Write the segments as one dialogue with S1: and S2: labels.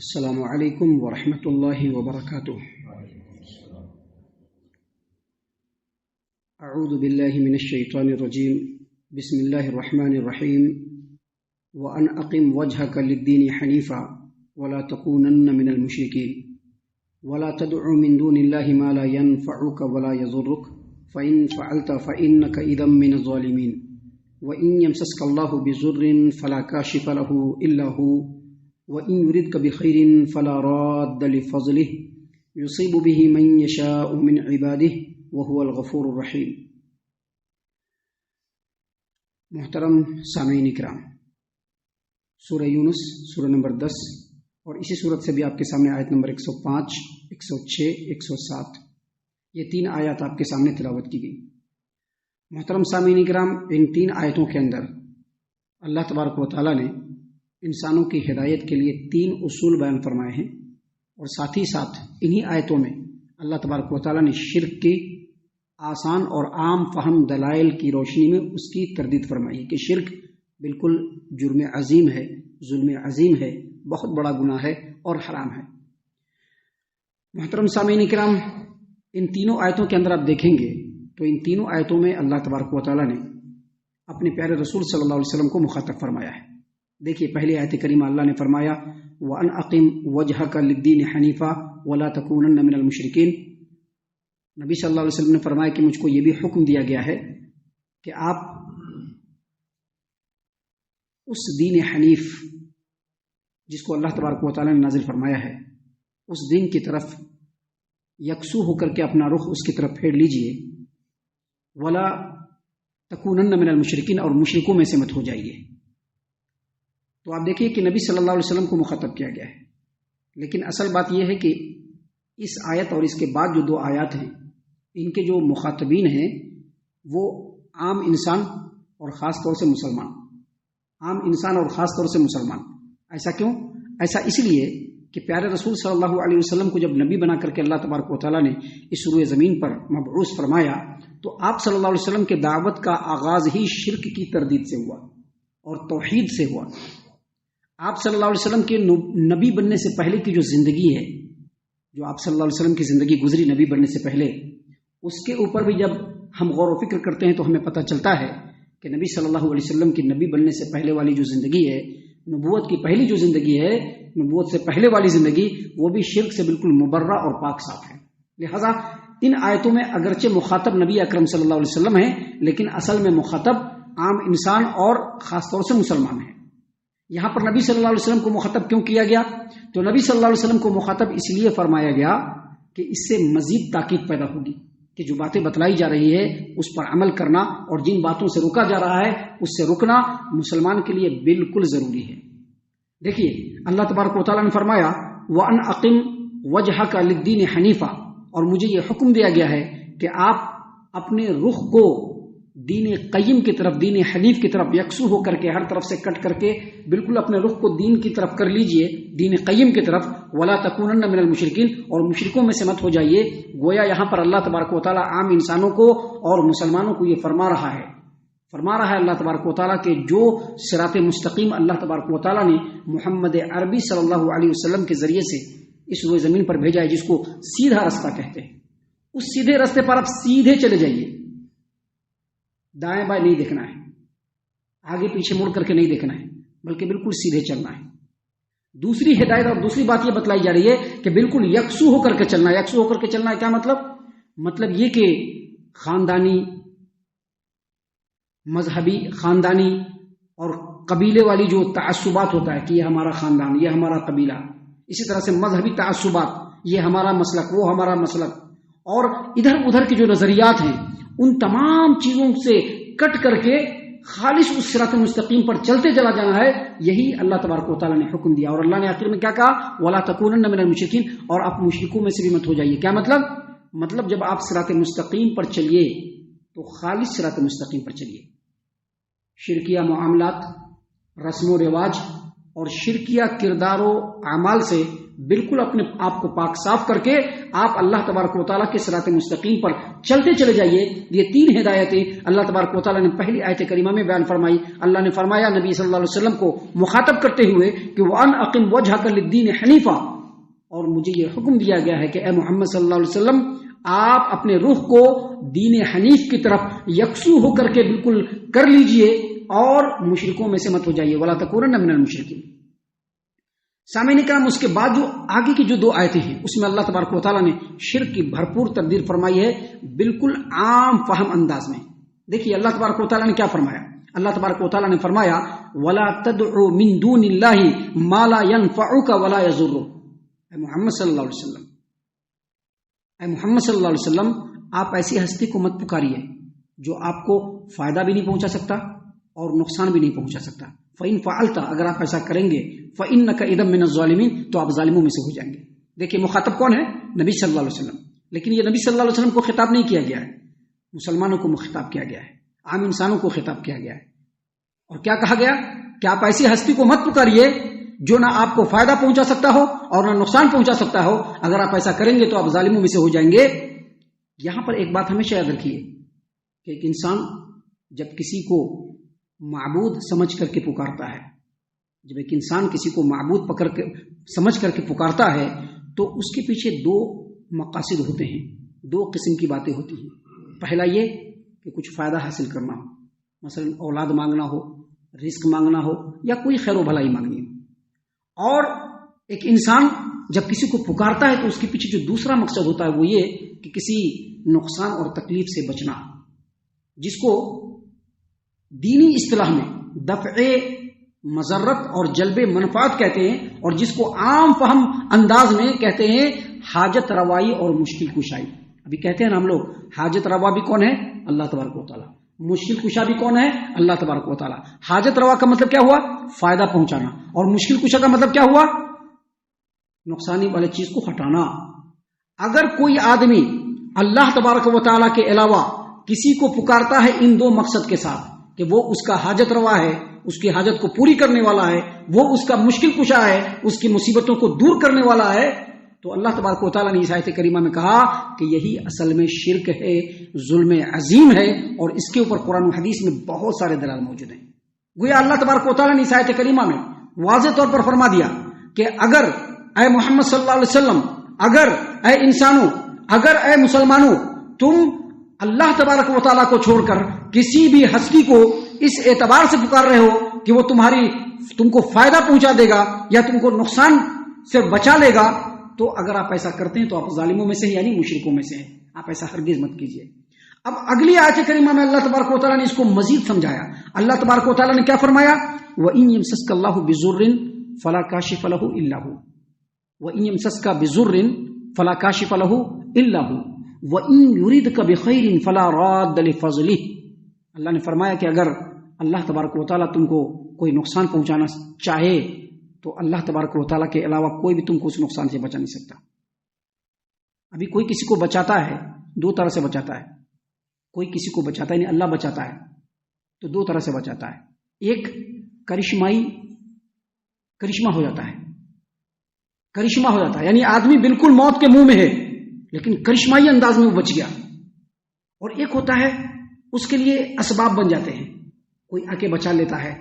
S1: السلام علیکم ورحمۃ اللہ وبرکاتہ۔ اعوذ باللہ من الشیطان الرجیم، بسم اللہ الرحمن الرحیم۔ وَأَنْ أَقِمْ وَجْهَكَ لِلدِّينِ حَنِيفًا وَلَا تَكُونَنَّ مِنَ الْمُشْرِكِينَ وَلَا تَدْعُ مِن دُونِ اللَّهِ مَا لَا يَنفَعُكَ وَلَا يَضُرُّكَ فَإِنْ فَعَلْتَ فَإِنَّكَ إِذًا مِنَ الظَّالِمِينَ وَإِنْ يَمْسَسْكَ اللَّهُ بِضُرٍّ فَلَا كَاشِفَ لَهُ إِلَّا هُوَ وَإِنْ يُرِدْكَ بِخَيْرٍ فَلَا رَادَّ لِفَضْلِهِ يُصِيبُ بِهِ مَن يَشَاءُ مِنْ عِبَادِهِ وَهُوَ الْغَفُورُ الرَّحِيمُ۔ محترم سامعین کرام، سورہ یونس سورہ نمبر 10 اور اسی صورت سے بھی آپ کے سامنے آیت نمبر 105، 106، 107 یہ 3 آیات آپ کے سامنے تلاوت کی گئی۔ محترم سامعین کرام، ان 3 آیتوں کے اندر اللہ تبارک و تعالیٰ نے انسانوں کی ہدایت کے لیے 3 اصول بیان فرمائے ہیں، اور ساتھ ہی ساتھ انہی آیتوں میں اللہ تبارک و تعالیٰ نے شرک کی آسان اور عام فہم دلائل کی روشنی میں اس کی تردید فرمائی ہے کہ شرک بالکل جرم عظیم ہے، ظلم عظیم ہے، بہت بڑا گناہ ہے اور حرام ہے۔ محترم سامعین کرام، ان تینوں آیتوں کے اندر آپ دیکھیں گے تو ان تینوں آیتوں میں اللہ تبارک و تعالیٰ نے اپنے پیارے رسول صلی اللہ علیہ وسلم کو مخاطب فرمایا ہے۔ دیکھیے، پہلی آیت کریمہ اللہ نے فرمایا وَأَنْ أَقِمْ وَجْهَكَ لِلدِّينِ حَنِيفًا وَلَا تَكُونَنَّ مِنَ الْمُشْرِكِينَ۔ نبی صلی اللہ علیہ وسلم نے فرمایا کہ مجھ کو یہ بھی حکم دیا گیا ہے کہ آپ اس دین حنیف جس کو اللہ تبارک و تعالیٰ نے نازل فرمایا ہے، اس دین کی طرف یکسو ہو کر کے اپنا رخ اس کی طرف پھیر لیجئے، وَلَا تَكُونَنَّ مِنَ الْمُشْرِكِينَ، اور مشرکوں میں سے مت ہو جائیے۔ تو آپ دیکھیے کہ نبی صلی اللہ علیہ وسلم کو مخاطب کیا گیا ہے، لیکن اصل بات یہ ہے کہ اس آیت اور اس کے بعد جو 2 آیات ہیں، ان کے جو مخاطبین ہیں وہ عام انسان اور خاص طور سے مسلمان، عام انسان اور خاص طور سے مسلمان۔ ایسا کیوں؟ ایسا اس لیے کہ پیارے رسول صلی اللہ علیہ وسلم کو جب نبی بنا کر کے اللہ تبارک و تعالیٰ نے اس روئے زمین پر مبعوث فرمایا تو آپ صلی اللہ علیہ وسلم کے دعوت کا آغاز ہی شرک کی تردید سے ہوا اور توحید سے ہوا۔ آپ صلی اللہ علیہ وسلم کے نبی بننے سے پہلے کی جو زندگی ہے، جو آپ صلی اللہ علیہ وسلم کی زندگی گزری نبی بننے سے پہلے، اس کے اوپر بھی جب ہم غور و فکر کرتے ہیں تو ہمیں پتہ چلتا ہے کہ نبی صلی اللہ علیہ وسلم کی نبی بننے سے پہلے والی جو زندگی ہے، نبوت کی پہلی جو زندگی ہے، نبوت سے پہلے والی زندگی، وہ بھی شرک سے بالکل مبرہ اور پاک صاف ہے۔ لہذا ان آیتوں میں اگرچہ مخاطب نبی اکرم صلی اللہ علیہ وسلم ہے، لیکن اصل میں مخاطب عام انسان اور خاص طور سے مسلمان ہے۔ یہاں پر نبی صلی اللہ علیہ وسلم کو مخاطب کیوں کیا گیا؟ تو نبی صلی اللہ علیہ وسلم کو مخاطب اس لیے فرمایا گیا کہ اس سے مزید تاکید پیدا ہوگی کہ جو باتیں بتلائی جا رہی ہے اس پر عمل کرنا، اور جن باتوں سے روکا جا رہا ہے اس سے رکنا مسلمان کے لیے بالکل ضروری ہے۔ دیکھیے، اللہ تبارک و تعالیٰ نے فرمایا وَأَنْ أَقِمْ وَجْهَكَ لِلدِّينِ حَنِيفًا، اور مجھے یہ حکم دیا گیا ہے کہ آپ اپنے رخ کو دین قیم کی طرف، دین حنیف کی طرف یکسو ہو کر کے، ہر طرف سے کٹ کر کے بالکل اپنے رخ کو دین کی طرف کر لیجئے، دین قیم کی طرف۔ وَلَا تَكُونَنَّ مِنَ الْمُشْرِكِينَ، اور مشرکوں میں سے مت ہو جائیے۔ گویا یہاں پر اللہ تبارک و تعالیٰ عام انسانوں کو اور مسلمانوں کو یہ فرما رہا ہے اللہ تبارک و تعالیٰ کہ جو صراط مستقیم اللہ تبارک و تعالیٰ نے محمد عربی صلی اللہ علیہ وسلم کے ذریعے سے اس روئے زمین پر بھیجا ہے، جس کو سیدھا رستہ کہتے ہیں، اس سیدھے رستے پر آپ سیدھے چلے جائیے، دائیں بائیں نہیں دیکھنا ہے، آگے پیچھے مڑ کر کے نہیں دیکھنا ہے، بلکہ بالکل سیدھے چلنا ہے۔ دوسری ہدایت اور دوسری بات یہ بتلائی جا رہی ہے کہ بالکل یکسو ہو کر کے چلنا ہے۔ یکسو ہو کر کے چلنا ہے کیا مطلب یہ کہ خاندانی، مذہبی، خاندانی اور قبیلے والی جو تعصبات ہوتا ہے کہ یہ ہمارا خاندان، یہ ہمارا قبیلہ، اسی طرح سے مذہبی تعصبات، یہ ہمارا مسلک، وہ ہمارا مسلک، اور ادھر ادھر کے جو نظریات ہیں، ان تمام چیزوں سے کٹ کر کے خالص اس صراط مستقیم پر چلتے چلا جانا ہے۔ یہی اللہ تبارک و تعالیٰ نے حکم دیا، اور اللہ نے آخر میں کیا کہا؟ وَلَا تَكُونَنَّ مِنَ الْمُشْرِكِينَ، اور آپ مشرکوں میں سے بھی مت ہو جائیے۔ کیا مطلب جب آپ صراط مستقیم پر چلیے تو خالص صراط مستقیم پر چلیے، شرکیہ معاملات، رسم و رواج اور شرکیہ کردار و اعمال سے بالکل اپنے آپ کو پاک صاف کر کے آپ اللہ تبارک و تعالیٰ کے صراط مستقیم پر چلتے چلے جائیے. یہ 3 ہدایتیں اللہ تبارک و تعالیٰ نے پہلی آیت کریمہ میں بیان فرمائی. اللہ نے فرمایا نبی صلی اللہ علیہ وسلم کو مخاطب کرتے ہوئے کہ وَأَنْ أَقِمْ وَجْهَكَ لِلدِّينِ حَنِيفًا، اور مجھے یہ حکم دیا گیا ہے کہ اے محمد صلی اللہ علیہ وسلم آپ اپنے رخ کو دین حنیف کی طرف یکسو ہو کر کے بالکل کر لیجئے اور مشرکوں میں سے مت ہو جائیے. وَلَا تَكُونَنَّ مِنَ الْمُشْرِكِينَ. سامعین کرام، اس کے بعد جو آگے کی جو 2 آیتیں ہیں اس میں اللہ تبارک و تعالیٰ نے شرک کی بھرپور تردید فرمائی ہے بالکل عام فہم انداز میں. دیکھیے اللہ تبارک و تعالیٰ نے کیا فرمایا. اللہ تبارک و تعالیٰ نے فرمایا وَلَا تَدْعُ مِن دُونِ اللَّهِ مَا لَا يَنفَعُكَ وَلَا يَضُرُّكَ. اے محمد صلی اللہ علیہ وسلم، اے محمد صلی اللہ علیہ وسلم، آپ ایسی ہستی کو مت پکاریے جو آپ کو فائدہ بھی نہیں پہنچا سکتا اور نقصان بھی نہیں پہنچا سکتا. فَإِن فَعَلْتَ، اگر آپ ایسا کریں گے فَإِنَّكَ إِذًا مِنَ الظَّالِمِينَ، تو آپ ظالموں میں سے ہو جائیں گے. دیکھیے مخاطب کون ہے؟ نبی صلی اللہ علیہ وسلم. لیکن یہ نبی صلی اللہ علیہ وسلم کو خطاب نہیں کیا گیا ہے، مسلمانوں کو خطاب کیا گیا ہے، عام انسانوں کو خطاب کیا گیا ہے. اور کیا کہا گیا کہ آپ ایسی ہستی کو مت پکاریے جو نہ آپ کو فائدہ پہنچا سکتا ہو اور نہ نقصان پہنچا سکتا ہو. اگر آپ ایسا کریں گے تو آپ ظالموں میں سے ہو جائیں گے. یہاں پر ایک بات ہمیشہ یاد رکھیے کہ ایک انسان جب کسی کو معبود سمجھ کر کے پکارتا ہے، جب ایک انسان کسی کو معبود سمجھ کر کے پکارتا ہے تو اس کے پیچھے 2 مقاصد ہوتے ہیں، 2 قسم کی باتیں ہوتی ہیں. پہلا یہ کہ کچھ فائدہ حاصل کرنا ہو، مثلا اولاد مانگنا ہو، رزق مانگنا ہو، یا کوئی خیر و بھلائی مانگنی ہو. اور ایک انسان جب کسی کو پکارتا ہے تو اس کے پیچھے جو دوسرا مقصد ہوتا ہے وہ یہ کہ کسی نقصان اور تکلیف سے بچنا، جس کو دینی اصطلاح میں دفع مضرت اور جلب منفعت کہتے ہیں، اور جس کو عام فہم انداز میں کہتے ہیں حاجت روائی اور مشکل کشائی. ابھی کہتے ہیں نا ہم لوگ حاجت روا بھی کون ہے؟ اللہ تبارک و تعالیٰ. مشکل کشا بھی کون ہے؟ اللہ تبارک و تعالیٰ. حاجت روا کا مطلب کیا ہوا؟ فائدہ پہنچانا. اور مشکل کشا کا مطلب کیا ہوا؟ نقصانی والی چیز کو ہٹانا. اگر کوئی آدمی اللہ تبارک و تعالیٰ کے علاوہ کسی کو پکارتا ہے ان 2 مقصد کے ساتھ کہ وہ اس کا حاجت روا ہے، اس کی حاجت کو پوری کرنے والا ہے، وہ اس کا مشکل کشا ہے، اس کی مصیبتوں کو دور کرنے والا ہے، تو اللہ تبارک و تعالیٰ نے اس آیت کریمہ میں کہا کہ یہی اصل میں شرک ہے، ظلم عظیم ہے. اور اس کے اوپر قرآن و حدیث میں بہت سارے دلائل موجود ہیں. گویا اللہ تبارک و تعالیٰ نے اس آیت کریمہ میں واضح طور پر فرما دیا کہ اگر اے محمد صلی اللہ علیہ وسلم، اگر اے انسانوں، اگر اے مسلمانوں، تم اللہ تبارک و تعالیٰ کو چھوڑ کر کسی بھی ہستی کو اس اعتبار سے پکار رہے ہو کہ وہ تم کو فائدہ پہنچا دے گا یا تم کو نقصان سے بچا لے گا، تو اگر آپ ایسا کرتے ہیں تو آپ ظالموں میں سے ہیں، یعنی مشرکوں میں سے ہیں. آپ ایسا ہرگز مت کیجیے. اب اگلی آیت کریمہ میں اللہ تبارک و تعالیٰ نے اس کو مزید سمجھایا. اللہ تبارک و تعالیٰ نے کیا فرمایا؟ وَإِن يَمْسَسْكَ اللَّهُ بِضُرٍّ فَلَا كَاشِفَ لَهُ إِلَّا هُوَ وَإِن يَمْسَسْكَ بِضُرٍّ فَلَا كَاشِفَ لَهُ إِلَّا هُوَ وَإِن يُرِدْكَ بِخَيْرٍ فَلَا رَادَّ لِفَضْلِهِ. اللہ نے فرمایا کہ اگر اللہ تبارک و تعالیٰ تم کو کوئی نقصان پہنچانا چاہے تو اللہ تبارک و تعالیٰ کے علاوہ کوئی بھی تم کو اس نقصان سے بچا نہیں سکتا. ابھی کوئی کسی کو بچاتا ہے 2 طرح سے بچاتا ہے. کوئی کسی کو بچاتا ہے، یعنی اللہ بچاتا ہے تو 2 طرح سے بچاتا ہے. ایک کرشمہ ہو جاتا ہے، کرشمہ ہو جاتا ہے، یعنی آدمی بالکل موت کے منہ میں ہے لیکن کرشمائی انداز میں وہ بچ گیا. اور ایک ہوتا ہے اس کے لیے اسباب بن جاتے ہیں، کوئی آ کے بچا لیتا ہے.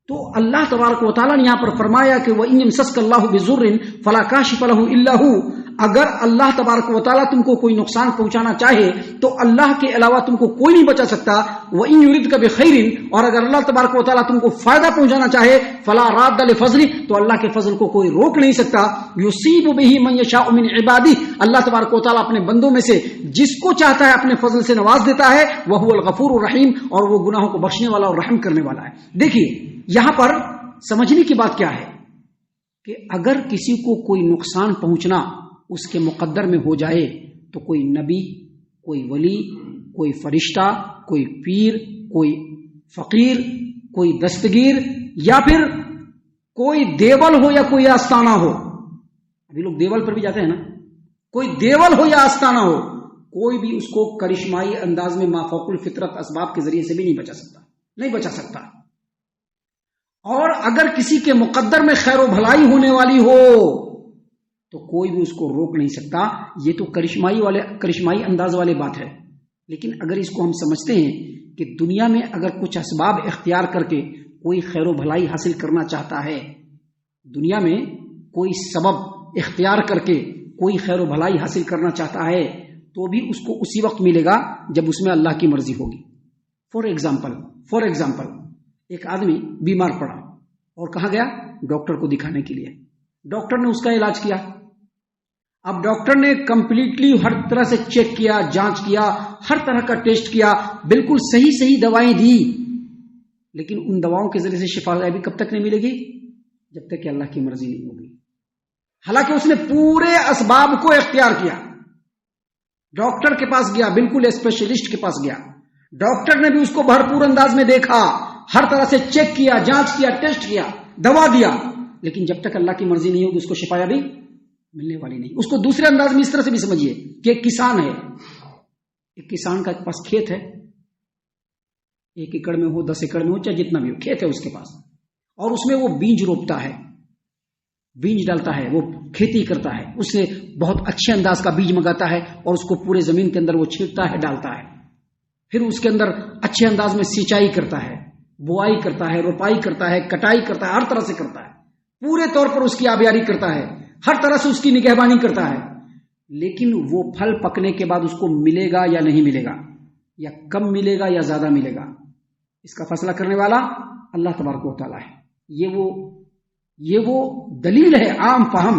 S1: تو اللہ تبارک و تعالیٰ نے یہاں پر فرمایا کہ وَإِن يَمْسَسْكَ اللَّهُ بِضُرٍّ فَلَا كَاشِفَ لَهُ إِلَّا هُوَ. اگر اللہ تبارک و تعالیٰ تم کو کوئی نقصان پہنچانا چاہے تو اللہ کے علاوہ تم کو کوئی نہیں بچا سکتا. وَإِن يُرِدْكَ بِخَيْرٍ، اور اگر اللہ تبارک و تعالیٰ تم کو فائدہ پہنچانا چاہے فَلَا رَادَّ لِفَضْلِهِ، تو اللہ کے فضل کو کوئی روک نہیں سکتا. يُصِيبُ بِهِ مَن يَشَاءُ مِنْ عِبَادِهِ، اللہ تبارک و تعالیٰ اپنے بندوں میں سے جس کو چاہتا ہے اپنے فضل سے نواز دیتا ہے. وَهُوَ الْغَفُورُ الرَّحِيمُ، اور وہ گناہوں کو بخشنے والا اور رحم کرنے والا ہے. دیکھیے یہاں پر سمجھنے کی بات کیا ہے کہ اگر کسی کو کوئی نقصان پہنچنا اس کے مقدر میں ہو جائے تو کوئی نبی، کوئی ولی، کوئی فرشتہ، کوئی پیر، کوئی فقیر، کوئی دستگیر، یا پھر کوئی دیول ہو یا کوئی آستانہ ہو. ابھی لوگ دیول پر بھی جاتے ہیں نا. کوئی دیول ہو یا آستانہ ہو، کوئی بھی اس کو کرشمائی انداز میں مافوق الفطرت اسباب کے ذریعے سے بھی نہیں بچا سکتا. اور اگر کسی کے مقدر میں خیر و بھلائی ہونے والی ہو تو کوئی بھی اس کو روک نہیں سکتا. یہ تو کرشمائی انداز والے بات ہے. لیکن اگر اس کو ہم سمجھتے ہیں کہ دنیا میں اگر کچھ اسباب اختیار کر کے کوئی خیر و بھلائی حاصل کرنا چاہتا ہے، دنیا میں کوئی سبب اختیار کر کے کوئی خیر و بھلائی حاصل کرنا چاہتا ہے تو بھی اس کو اسی وقت ملے گا جب اس میں اللہ کی مرضی ہوگی. فار ایگزامپل ایک آدمی بیمار پڑا اور کہاں گیا؟ ڈاکٹر کو دکھانے کے لیے. ڈاکٹر نے اس کا علاج کیا. اب ڈاکٹر نے کمپلیٹلی ہر طرح سے چیک کیا، جانچ کیا، ہر طرح کا ٹیسٹ کیا، بالکل صحیح دوائیں دی، لیکن ان دواؤں کے ذریعے سے شفا یابی کب تک نہیں ملے گی؟ جب تک کہ اللہ کی مرضی نہیں ہوگی. حالانکہ اس نے پورے اسباب کو اختیار کیا. ڈاکٹر کے پاس گیا، بالکل اسپیشلسٹ کے پاس گیا. ڈاکٹر نے بھی اس کو بھرپور انداز میں دیکھا، ہر طرح سے چیک کیا، جانچ کیا، ٹیسٹ کیا، دوا دیا، لیکن جب تک اللہ کی مرضی نہیں ہوگی اس کو شفا یابی ملنے والی نہیں. اس کو دوسرے انداز میں اس طرح سے بھی سمجھیے کہ ایک کسان ہے. ایک کسان کا پاس کھیت ہے، 1 ایکڑ میں ہو، 10 ایکڑ میں ہو، چاہے جتنا بھی ہو، کھیت ہے اس کے پاس، اور اس میں وہ بیج روپتا ہے، بیج ڈالتا ہے، وہ کھیتی کرتا ہے. اس سے بہت اچھے انداز کا بیج منگاتا ہے اور اس کو پورے زمین کے اندر وہ چھینٹتا ہے، ڈالتا ہے. پھر اس کے اندر اچھے انداز میں سینچائی کرتا ہے، بوائی کرتا ہے، روپائی کرتا ہے، کٹائی کرتا ہے، ہر طرح سے کرتا ہے. پورے طور پر اس کی آبیاری کرتا ہے، ہر طرح سے اس کی نگہبانی کرتا ہے. لیکن وہ پھل پکنے کے بعد اس کو ملے گا یا نہیں ملے گا، یا کم ملے گا یا زیادہ ملے گا، اس کا فیصلہ کرنے والا اللہ تبارک و تعالیٰ ہے. یہ وہ دلیل ہے عام فہم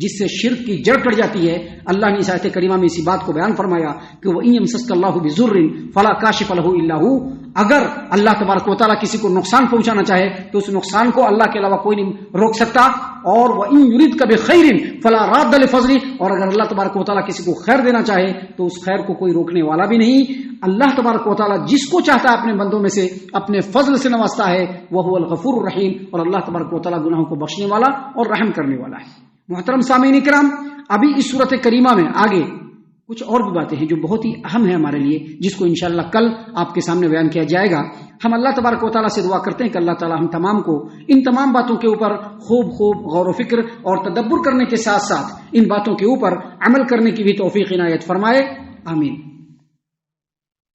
S1: جس سے شرک کی جڑ کٹ جاتی ہے. اللہ نے اس آیت کریمہ میں اسی بات کو بیان فرمایا کہ وَإِن يَمْسَسْكَ اللَّهُ بِضُرٍّ فَلَا كَاشِفَ لَهُ إِلَّا هُوَ. اگر اللہ تبارک و تعالیٰ کسی کو نقصان پہنچانا چاہے تو اس نقصان کو اللہ کے علاوہ کوئی نہیں روک سکتا. اور وَإِن يُرِدْكَ بِخَيْرٍ فَلَا رَادَّ لِفَضْلِهِ. اور اگر اللہ تبارک و تعالیٰ کسی کو خیر دینا چاہے تو اس خیر کو کوئی روکنے والا بھی نہیں. اللہ تبارک و تعالیٰ جس کو چاہتا ہے اپنے بندوں میں سے اپنے فضل سے نوازتا ہے. وَهُوَ الْغَفُورُ الرَّحِيمُ. اور اللہ تبارک و تعالیٰ گناہوں کو بخشنے والا اور رحم کرنے والا ہے. محترم سامعین کرام، ابھی اس صورت کریمہ میں آگے کچھ اور بھی باتیں ہیں جو بہت ہی اہم ہیں ہمارے لیے، جس کو انشاءاللہ کل آپ کے سامنے بیان کیا جائے گا. ہم اللہ تبارک و تعالیٰ سے دعا کرتے ہیں کہ اللہ تعالیٰ ہم تمام کو ان تمام باتوں کے اوپر خوب غور و فکر اور تدبر کرنے کے ساتھ ساتھ ان باتوں کے اوپر عمل کرنے کی بھی توفیق عنایت فرمائے. آمین.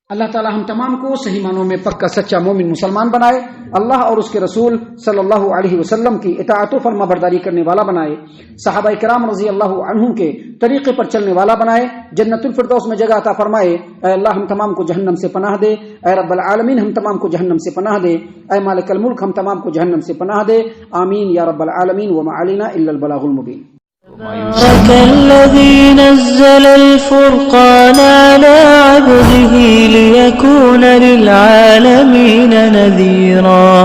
S1: اللہ تعالیٰ ہم تمام کو صحیح معنوں میں پکا سچا مومن مسلمان بنائے. اللہ اور اس کے رسول صلی اللہ علیہ وسلم کی اطاعت و فرما برداری کرنے والا بنائے. صحابہ کرام رضی اللہ عنہم کے طریقے پر چلنے والا بنائے. جنت الفردوس میں جگہ عطا فرمائے. اے اللہ ہم تمام کو جہنم سے پناہ دے. اے رب العالمین ہم تمام کو جہنم سے پناہ دے. اے مالک الملک ہم تمام کو جہنم سے پناہ دے. آمین یا رب العالمین. وما علینا الا البلاغ المبین.
S2: تبارك الذي نزل الفرقان على عبده ليكون للعالمين نذيرا.